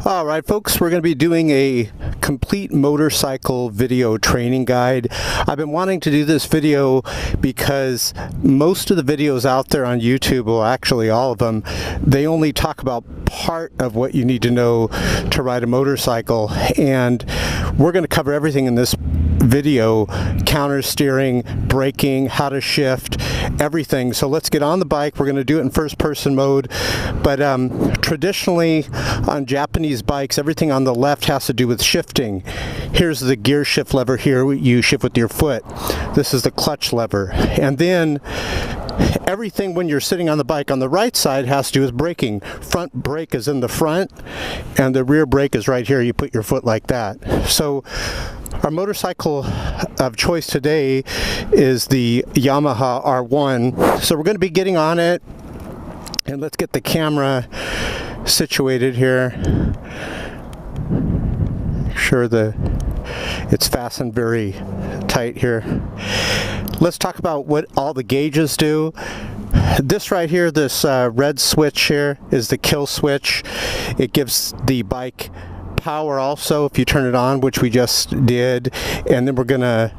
All right, folks, we're going to be doing a complete motorcycle video training guide. I've been wanting to do this video because most of the videos out there on YouTube, well, actually all of them, they only talk about part of what you need to know to ride a motorcycle, and we're going to cover everything in this video: counter steering, braking, how to shift, everything. So let's get on the bike. We're going to do it in first person mode, but traditionally on Japanese bikes, everything on the left has to do with shifting. Here's the gear shift lever here. You shift with your foot. This is the clutch lever. And then everything when you're sitting on the bike on the right side has to do with braking. Front brake is in the front and the rear brake is right here. You put your foot like that. So our motorcycle of choice today is the Yamaha R1. So we're going to be getting on it, and let's get the camera situated here. Make sure it's fastened very tight here. Let's talk about what all the gauges do. This right here, this red switch here, is the kill switch. It gives the bike power also if you turn it on, which we just did, and then we're gonna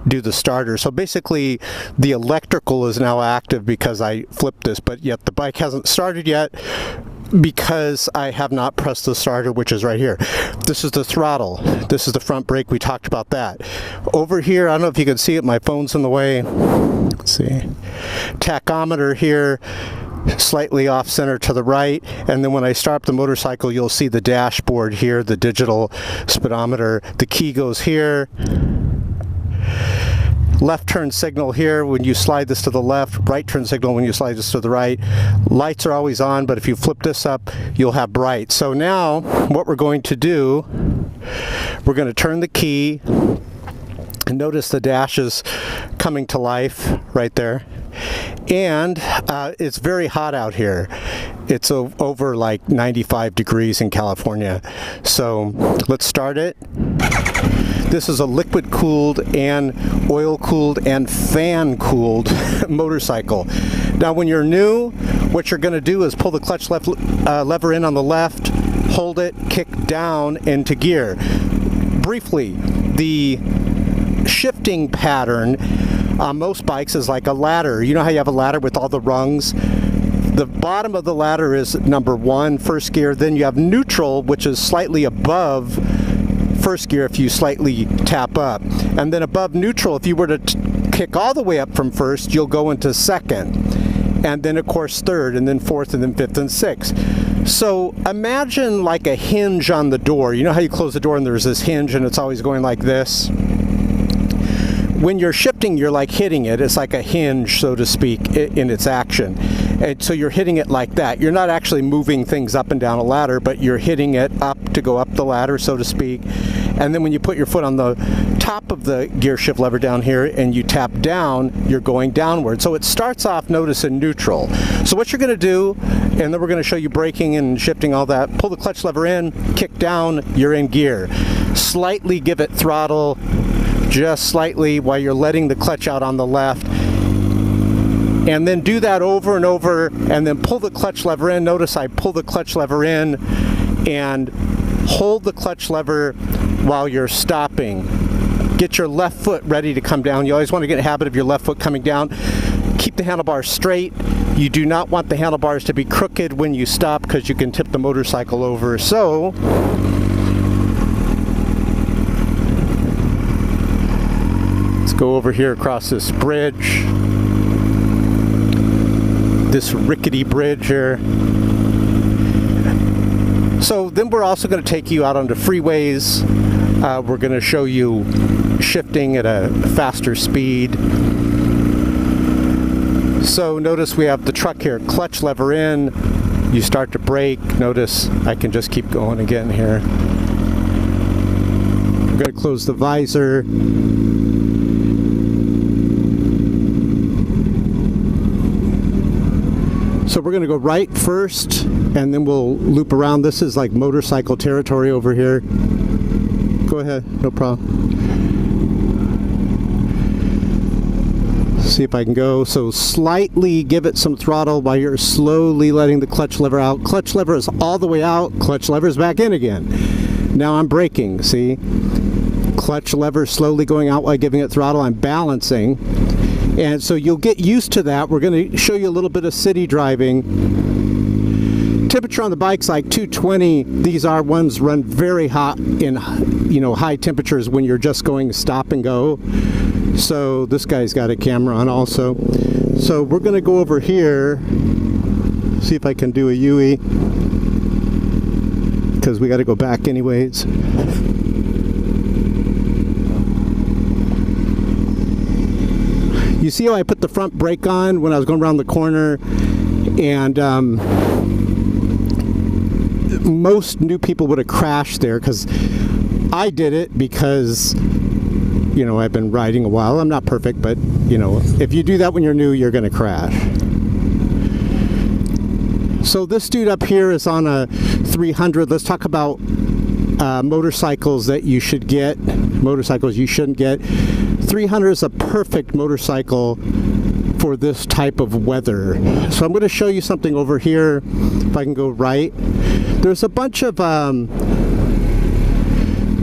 do the starter. So basically the electrical is now active because I flipped this, but yet the bike hasn't started yet because I have not pressed the starter, which is right here. This is the throttle. This is the front brake. We talked about that. Over here, I don't know if you can see it, my phone's in the way. Let's see. Tachometer here, slightly off center to the right, and then when I start up the motorcycle, you'll see the dashboard here, the digital speedometer. The key goes here. Left turn signal here when you slide this to the left, right turn signal when you slide this to the right. Lights are always on, but if you flip this up, you'll have bright. So now what we're going to do, we're going to turn the key, and notice the dash is coming to life right there. And it's very hot out here. It's over like 95 degrees in California. So let's start it. This is a liquid cooled and oil cooled and fan cooled motorcycle. Now when you're new, what you're going to do is pull the clutch lever in on the left, hold it, kick down into gear. Briefly, the shifting pattern on most bikes is like a ladder. You know how you have a ladder with all the rungs? The bottom of the ladder is number 1, first gear. Then you have neutral, which is slightly above first gear if you slightly tap up. And then above neutral, if you were to kick all the way up from first, you'll go into second. And then of course third, and then fourth, and then fifth and sixth. So imagine like a hinge on the door. You know how you close the door and there's this hinge and it's always going like this? When you're shifting, you're like hitting it. It's like a hinge, so to speak, in its action. And so you're hitting it like that. You're not actually moving things up and down a ladder, but you're hitting it up to go up the ladder, so to speak. And then when you put your foot on the top of the gear shift lever down here and you tap down, you're going downward. So it starts off, notice, in neutral. So what you're going to do, and then we're going to show you braking and shifting, all that, pull the clutch lever in, kick down, you're in gear. Slightly give it throttle, just slightly, while you're letting the clutch out on the left. And then do that over and over, and then pull the clutch lever in. Notice I pull the clutch lever in and hold the clutch lever while you're stopping. Get your left foot ready to come down. You always want to get a habit of your left foot coming down. Keep the handlebars straight. You do not want the handlebars to be crooked when you stop because you can tip the motorcycle over. So let's go over here across this bridge. This rickety bridge here. So then we're also going to take you out onto freeways. We're going to show you shifting at a faster speed. So notice we have the truck here, clutch lever in, you start to brake. Notice I can just keep going again here. We're going to close the visor. So we're going to go right first, and then we'll loop around. This is like motorcycle territory over here. Go ahead, no problem. See if I can go. So slightly give it some throttle while you're slowly letting the clutch lever out. Clutch lever is all the way out. Clutch lever is back in again. Now I'm braking, see? Clutch lever slowly going out while giving it throttle. I'm balancing. And so you'll get used to that. We're going to show you a little bit of city driving. Temperature on the bike's like 220. These R1s run very hot in, high temperatures when you're just going stop and go. So this guy's got a camera on also. So we're going to go over here, see if I can do a UE, because we got to go back anyways. You see how I put the front brake on when I was going around the corner, and most new people would have crashed there, because I did it because I've been riding a while. I'm not perfect, but if you do that when you're new, you're going to crash. So this dude up here is on a 300. Let's talk about motorcycles that you should get, motorcycles you shouldn't get. 300 is a perfect motorcycle for this type of weather. So I'm going to show you something over here. If I can go right, there's a bunch of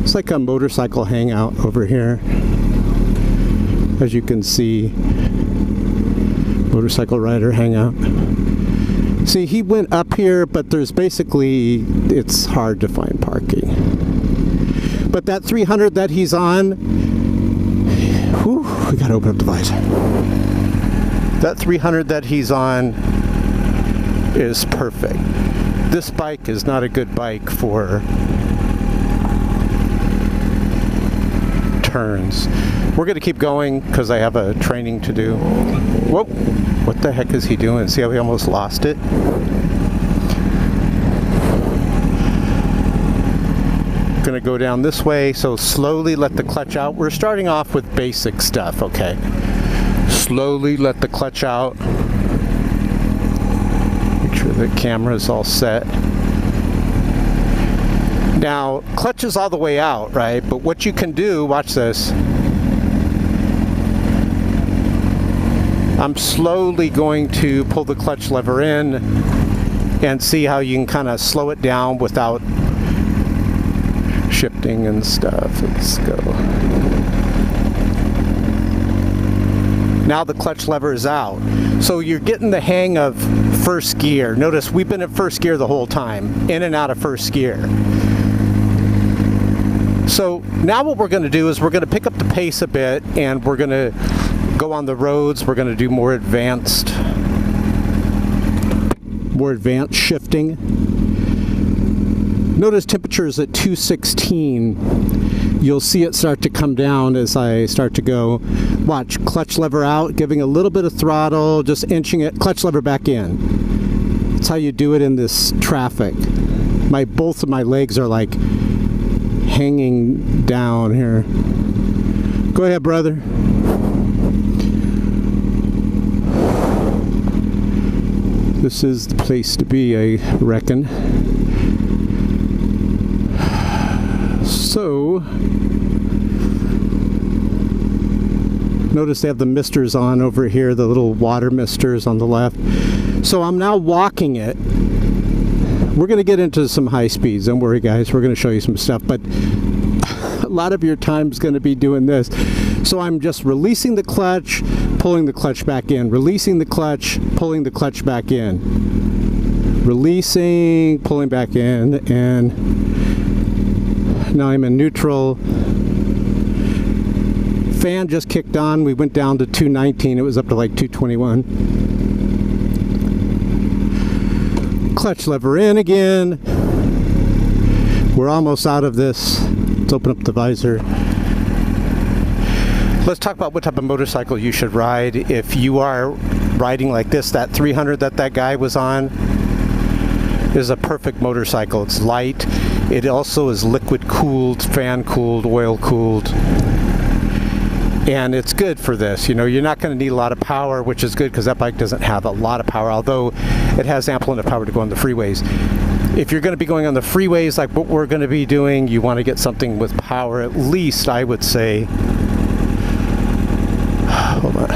it's like a motorcycle hangout over here, as you can see. Motorcycle rider hangout. See, he went up here, but there's basically, it's hard to find parking. But that 300 that he's on, whew, we gotta open up the visor. That 300 that he's on is perfect. This bike is not a good bike for turns. We're going to keep going because I have a training to do. Whoa! What the heck is he doing? See how he almost lost it? Going to go down this way, so slowly let the clutch out. We're starting off with basic stuff, okay? Slowly let the clutch out. Make sure the camera's all set. Now, clutch is all the way out, right? But what you can do, watch this. I'm slowly going to pull the clutch lever in and see how you can kind of slow it down without shifting and stuff. Let's go. Now the clutch lever is out. So you're getting the hang of first gear. Notice we've been in first gear the whole time, in and out of first gear. So now what we're going to do is we're going to pick up the pace a bit, and we're going to go on the roads. We're going to do more advanced shifting. Notice temperature is at 216. You'll see it start to come down as I start to go. Watch, clutch lever out, giving a little bit of throttle, just inching it, clutch lever back in. That's how you do it in this traffic. Both of my legs are like hanging down here. Go ahead, brother. This is the place to be, I reckon. So, notice they have the misters on over here, the little water misters on the left. So I'm now walking it. We're going to get into some high speeds. Don't worry, guys. We're going to show you some stuff. But a lot of your time is going to be doing this. So I'm just releasing the clutch, pulling the clutch back in. Releasing the clutch, pulling the clutch back in. Releasing, pulling back in. And now I'm in neutral. Fan just kicked on. We went down to 219. It was up to like 221. Clutch lever in again. We're almost out of this. Let's open up the visor. Let's talk about what type of motorcycle you should ride. If you are riding like this, that 300 that guy was on is a perfect motorcycle. It's light. It also is liquid cooled, fan cooled, oil cooled. And it's good for this. You're not going to need a lot of power, which is good because that bike doesn't have a lot of power, although it has ample enough power to go on the freeways. If you're going to be going on the freeways like what we're going to be doing, you want to get something with power, at least I would say. Hold on.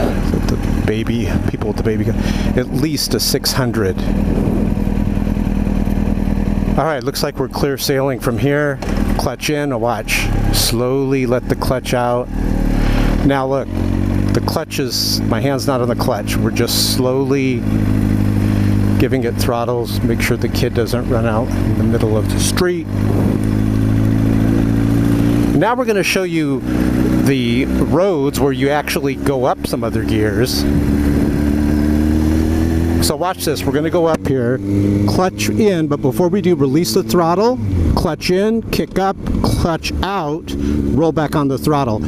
baby, people with the baby car, at least a 600. All right, looks like we're clear sailing from here. Clutch in, watch. Slowly let the clutch out. Now look, the clutch is, my hand's not on the clutch. We're just slowly giving it throttles. Make sure the kid doesn't run out in the middle of the street. Now we're going to show you the roads where you actually go up some other gears. So watch this. We're going to go up here, clutch in, but before we do, release the throttle, clutch in, kick up, clutch out, roll back on the throttle.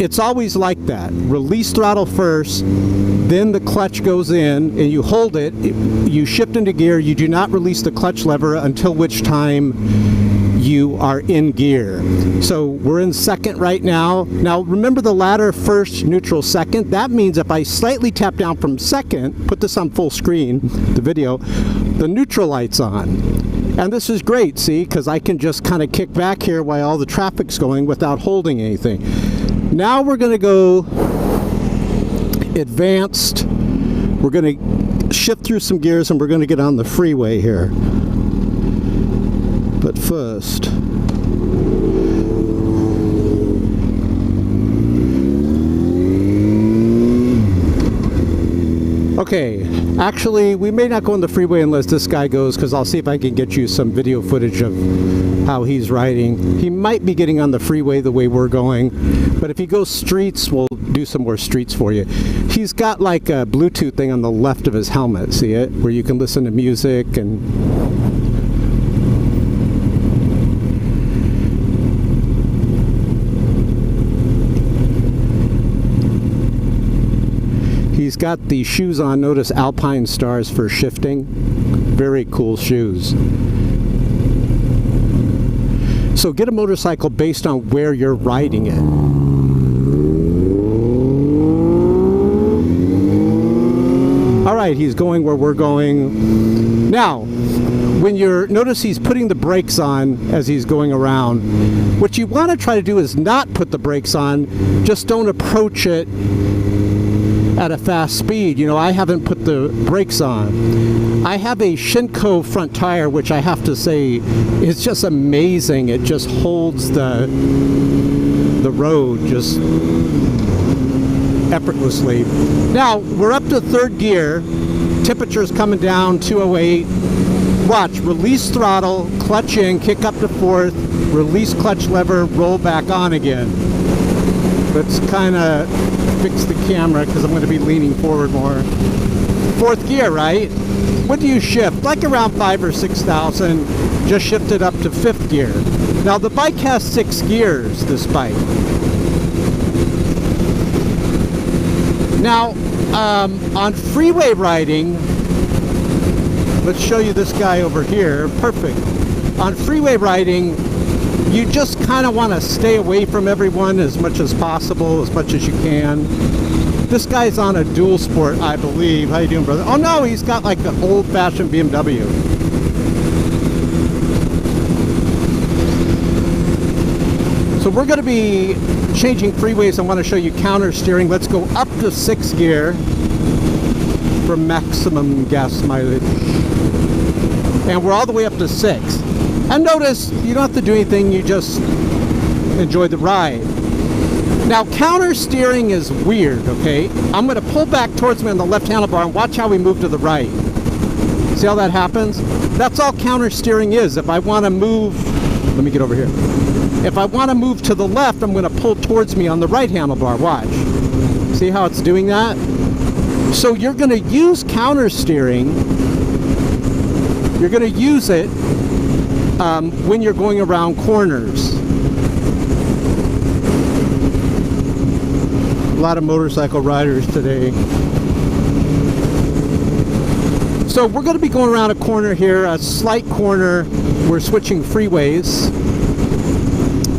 It's always like that. Release throttle first, then the clutch goes in, and you hold it, you shift into gear, you do not release the clutch lever until which time you are in gear. So we're in second right now. Now remember the ladder first, neutral second. That means if I slightly tap down from second, put this on full screen, the video, the neutral light's on. And this is great, see, because I can just kind of kick back here while all the traffic's going without holding anything. Now we're going to go advanced. We're going to shift through some gears and we're going to get on the freeway here. But first, okay, actually we may not go on the freeway unless this guy goes, because I'll see if I can get you some video footage of how he's riding. He might be getting on the freeway the way we're going, but if he goes streets, we'll do some more streets for you. He's got like a Bluetooth thing on the left of his helmet, see it? Where you can listen to music and... He's got the shoes on, notice Alpine Stars for shifting. Very cool shoes. So get a motorcycle based on where you're riding it. All right, he's going where we're going. Now, when you're, notice he's putting the brakes on as he's going around. What you want to try to do is not put the brakes on, just don't approach it at a fast speed. You know, I haven't put the brakes on. I have a Shinko front tire, which I have to say is just amazing. It just holds the road just effortlessly. Now we're up to third gear. Temperature's coming down, 208. Watch, release throttle, clutch in, kick up to fourth, release clutch lever, roll back on again. Let's kind of fix the camera because I'm going to be leaning forward more. Fourth gear, right? What do you shift? Like around 5,000 or 6,000. Just shifted up to fifth gear. Now the bike has 6 gears, this bike. Now, on freeway riding, let's show you this guy over here. Perfect. On freeway riding, you just kind of want to stay away from everyone as much as possible, as much as you can. This guy's on a dual sport, I believe. How you doing, brother? Oh no, he's got like an old-fashioned BMW. So we're going to be changing freeways. I want to show you counter steering. Let's go up to 6th gear for maximum gas mileage. And we're all the way up to 6. And notice, you don't have to do anything, you just enjoy the ride. Now, counter steering is weird, okay? I'm going to pull back towards me on the left handlebar and watch how we move to the right. See how that happens? That's all counter steering is. If I want to move, let me get over here. If I want to move to the left, I'm going to pull towards me on the right handlebar. Watch. See how it's doing that? So you're going to use counter steering. You're going to use it when you're going around corners. A lot of motorcycle riders today. So we're going to be going around a corner here, a slight corner. We're switching freeways.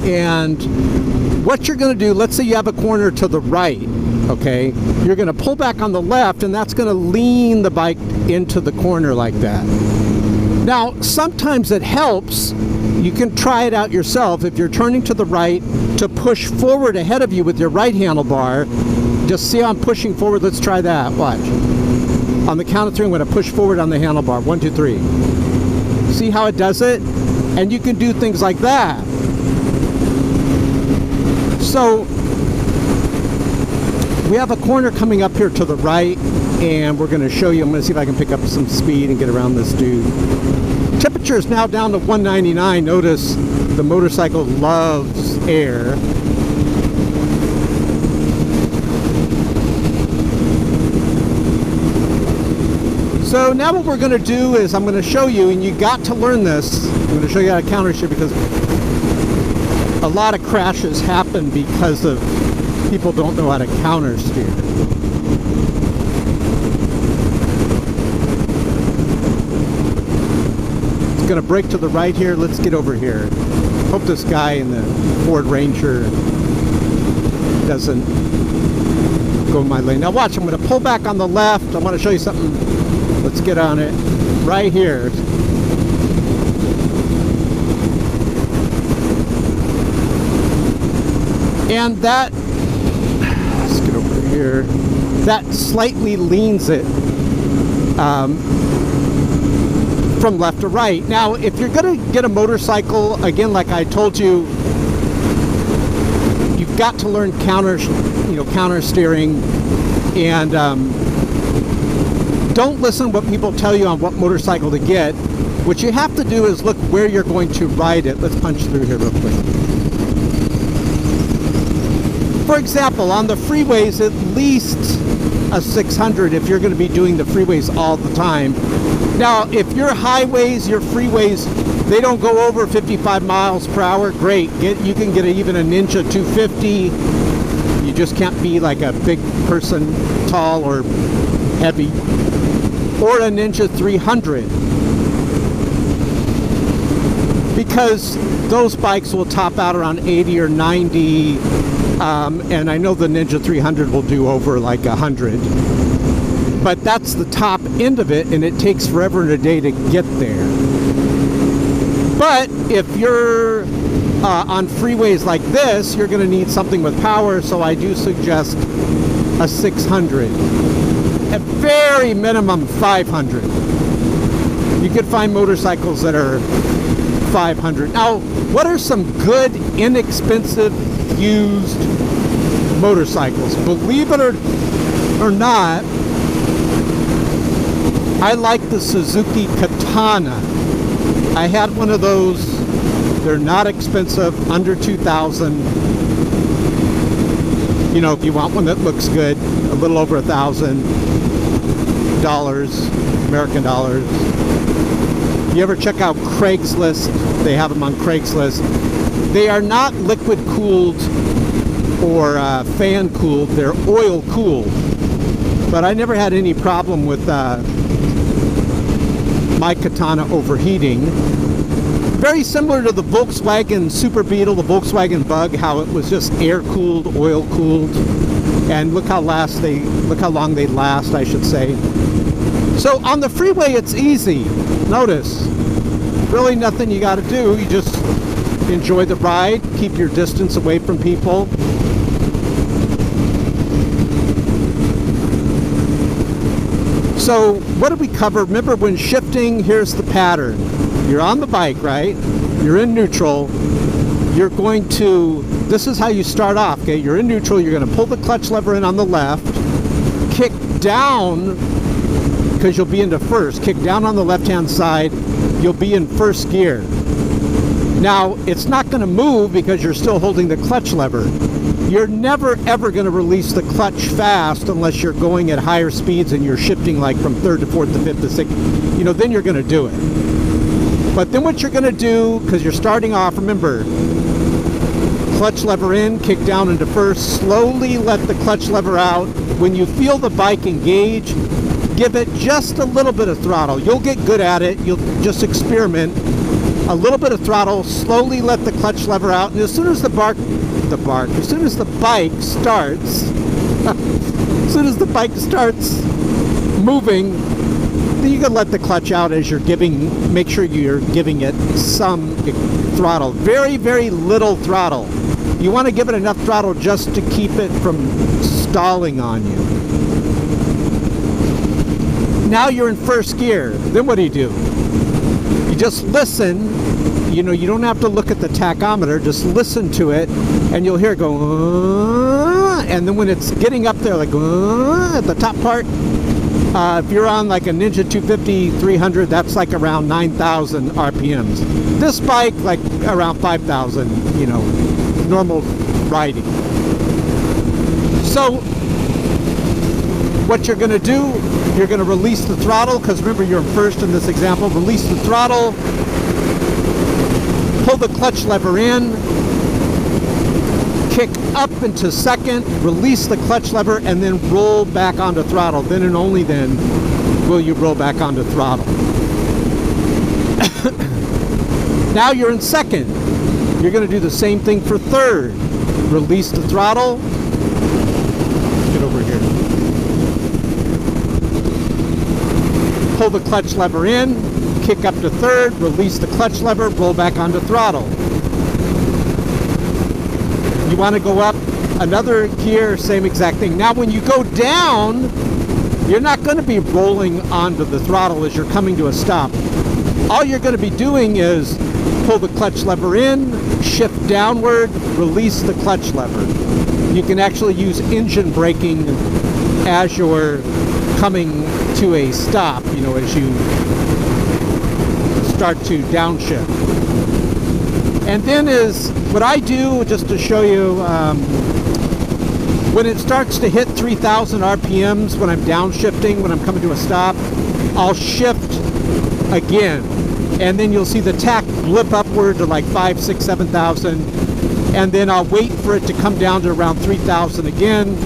And what you're going to do, let's say you have a corner to the right, okay? You're going to pull back on the left, and that's going to lean the bike into the corner like that. Now, sometimes it helps. You can try it out yourself. If you're turning to the right, to push forward ahead of you with your right handlebar, Just see how I'm pushing forward. Let's try that. Watch. On the count of three, I'm going to push forward on the handlebar. 1, 2, 3. See how it does it? And you can do things like that. So we have a corner coming up here to the right, and we're going to show you. I'm going to see if I can pick up some speed and get around this dude. Temperature is now down to 199. Notice the motorcycle loves air. So now what we're going to do is I'm going to show you, and you got to learn this. I'm going to show you how to countershift, because a lot of crashes happen because of people don't know how to countersteer. It's going to brake to the right here. Let's get over here. Hope this guy in the Ford Ranger doesn't go in my lane. Now watch, I'm going to pull back on the left. I want to show you something. Let's get on it right here. And that, let's get over here, that slightly leans it from left to right. Now, if you're going to get a motorcycle, again, like I told you, you've got to learn counter steering, and don't listen to what people tell you on what motorcycle to get. What you have to do is look where you're going to ride it. Let's punch through here real quick. For example, on the freeways, at least a 600 if you're going to be doing the freeways all the time. Now, if your highways, your freeways, they don't go over 55 miles per hour, great. You can get even a Ninja 250. You just can't be like a big person, tall or heavy. Or a Ninja 300. Because those bikes will top out around 80 or 90. And I know the Ninja 300 will do over like 100. But that's the top end of it, and it takes forever and a day to get there. But if you're on freeways like this, you're going to need something with power, so I do suggest a 600. At very minimum 500. You could find motorcycles that are 500. Now, what are some good, inexpensive, used motorcycles? Believe it or not, I like the Suzuki Katana. I had one of those. They're not expensive, under $2,000. You know, if you want one that looks good, a little over $1,000, American dollars. You ever check out Craigslist? They have them on Craigslist. They are not liquid cooled or fan cooled. They're oil cooled. But I never had any problem with my Katana overheating. Very similar to the Volkswagen Super Beetle, the Volkswagen Bug, how it was just air cooled, oil cooled, and look how long they last, I should say. So on the freeway, it's easy. Notice, really nothing you got to do. You just enjoy the ride, keep your distance away from people. So what did we cover? Remember, when shifting, here's the pattern. You're on the bike, right? You're in neutral. You're going to, this is how you start off, okay? You're in neutral. You're going to pull the clutch lever in on the left, kick down, because you'll be into first. Kick down on the left-hand side. You'll be in first gear. Now, it's not going to move because you're still holding the clutch lever. You're never ever going to release the clutch fast unless you're going at higher speeds and you're shifting like from third to fourth to fifth to sixth. You know, then you're going to do it. But then what you're going to do, because you're starting off, remember, clutch lever in, kick down into first, slowly let the clutch lever out. When you feel the bike engage, give it just a little bit of throttle. You'll get good at it. You'll just experiment. A little bit of throttle, slowly let the clutch lever out, and as soon as the bike starts moving, then you can let the clutch out as you're make sure you're giving it some throttle. Very, very little throttle. You want to give it enough throttle just to keep it from stalling on you. Now you're in first gear. Then what do? You just listen. You know, you don't have to look at the tachometer. Just listen to it, and you'll hear it go, and then when it's getting up there, like, at the top part, if you're on like a Ninja 250 300, that's like around 9,000 RPMs. This bike, like around 5,000, you know, normal riding. So, what you're going to do, you're going to release the throttle, because remember you're first in this example. Release the throttle, pull the clutch lever in, kick up into second, release the clutch lever, and then roll back onto throttle. Then and only then will you roll back onto throttle. Now you're in second. You're going to do the same thing for third. Release the throttle. Get over here. Pull the clutch lever in, kick up to third, release the clutch lever, roll back onto throttle. You want to go up another gear, same exact thing. Now when you go down, you're not going to be rolling onto the throttle as you're coming to a stop. All you're going to be doing is pull the clutch lever in, shift downward, release the clutch lever. You can actually use engine braking as you're coming to a stop, you know, as you start to downshift. And then is what I do, just to show you, when it starts to hit 3,000 RPMs, when I'm downshifting, when I'm coming to a stop, I'll shift again. And then you'll see the tach blip upward to like 5, 6, 7,000. And then I'll wait for it to come down to around 3,000 again.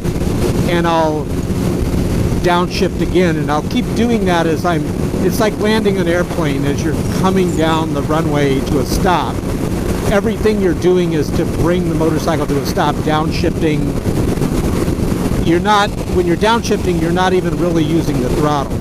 And I'll downshift again. And I'll keep doing that as it's like landing an airplane as you're coming down the runway to a stop. Everything you're doing is to bring the motorcycle to a stop, downshifting. When you're downshifting, you're not even really using the throttle.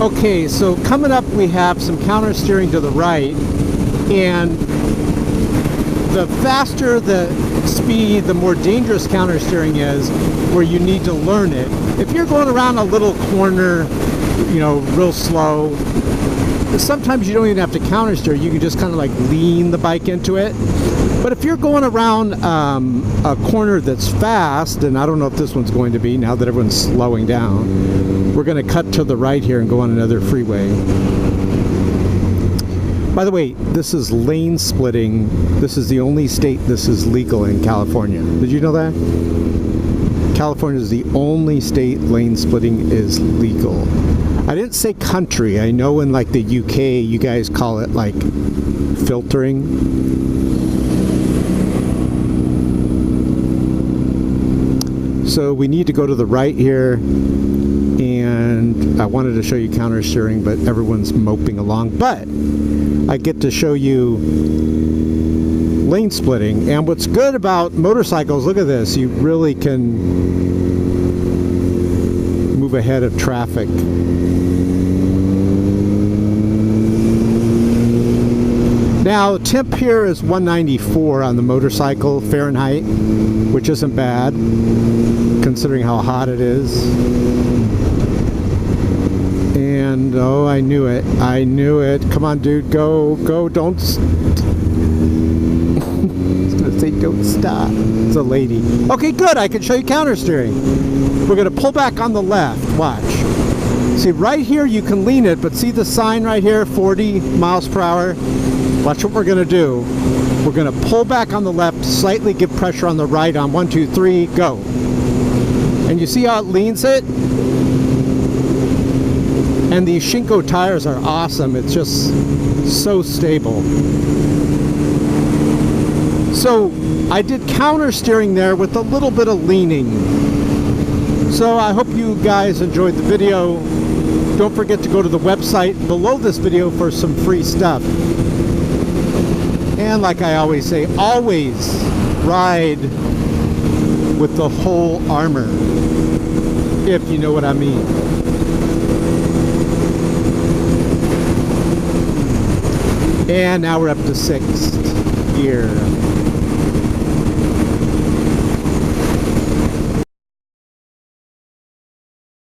Okay, so coming up we have some counter steering to the right, and the faster the speed, the more dangerous counter steering is, where you need to learn it. If you're going around a little corner, you know, real slow, sometimes you don't even have to counter steer. You can just kind of like lean the bike into it. But if you're going around a corner that's fast, and I don't know if this one's going to be now that everyone's slowing down, we're going to cut to the right here and go on another freeway. By the way, this is lane splitting. This is the only state this is legal in, California. Did you know that? California is the only state lane splitting is legal. I didn't say country. I know in like the UK you guys call it like filtering. So we need to go to the right here, and I wanted to show you counter steering, but everyone's moping along. But I get to show you lane splitting, and what's good about motorcycles, look at this, you really can move ahead of traffic. Now, temp here is 194 on the motorcycle Fahrenheit, which isn't bad considering how hot it is. And oh, I knew it. I knew it. Come on, dude, go, don't. I was gonna say don't stop. It's a lady. Okay, good. I can show you counter steering. We're gonna pull back on the left. Watch. See, right here you can lean it, but see the sign right here, 40 miles per hour? Watch what we're gonna do. We're gonna pull back on the left, slightly give pressure on the right on 1, 2, 3, go. And you see how it leans it? And these Shinko tires are awesome. It's just so stable. So I did counter steering there with a little bit of leaning. So I hope you guys enjoyed the video. Don't forget to go to the website below this video for some free stuff. And like I always say, always ride with the whole armor, if you know what I mean. And now we're up to 6th gear.